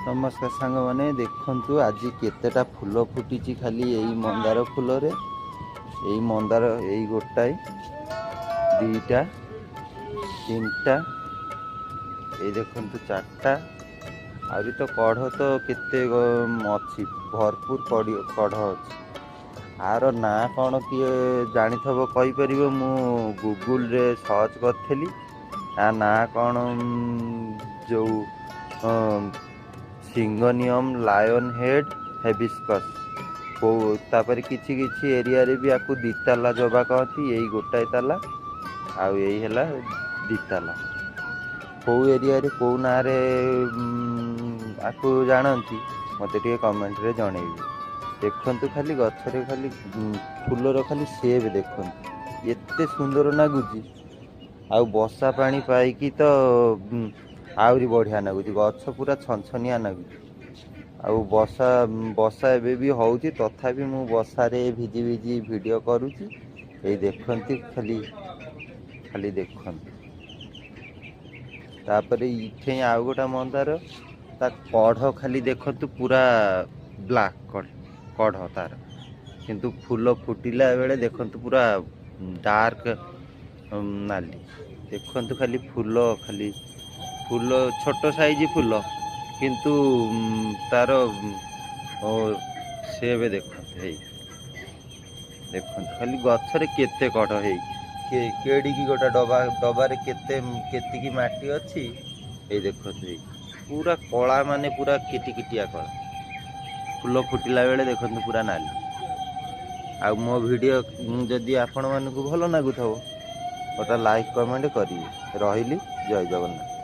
नमस्कार सांग मैंने देखु आज केतेटा फूल फुटी खाली यही मंदार फूल रे यही मंदार यही गोटाए दीटा तीनटा ये देखु चार्टा आदि तो कढ़ तो केते अच्छी भरपूर कढ़ अच्छी आर ना कौन किए जानी कहीपर मु गूगल रे सर्च करी आ ना कौन जो सिंगोनियम लायन हेड हेबिस्कस को तापर किछि किछि एरिया रे भी आपको दिताला जबा कहती यही गोटाए ताला आउ यही हैला दिताला को एरिया रे को ना रे आपको जानती मते टिके कमेंट रे जणेबी। देखंतु खाली गछरे खाली फूलर खाली सेब देखंतु एते सुंदर नागुची आउ वर्षा पानी पाइकी तो आहरी बढ़िया नागुची गछ पूरा छनछनिया नागुची आउ वर्षा वर्षा एबे भी होउची तथापि मु वर्षा रे भिजी भिजी वीडियो करूची ए देखंतु खाली खाली देखंतु तापरे इथे आउ गोटा मंदार ता कढ़ खाली देखंतु पूरा ब्लैक कढ़ तार किंतु फूल फुटिला बेले देखंतु पूरा डार्क नाली देखंतु खाली फूल छोट साइज फूल किंतु तार सेब देखंतु खाली गछरे केते कढ़ है केड़ी की गोटा डबारे केतिकी माटी अच्छी ये देखंतु पूरा कला माने पूरा किटिकिटिया कला फूल फुटिला बेले देखंतु पूरा नाली आ मो वीडियो जदि आपण मानकु भलो लागुथबो ओटा लाइक कमेंट करिए। रहिली जय जगन्नाथ।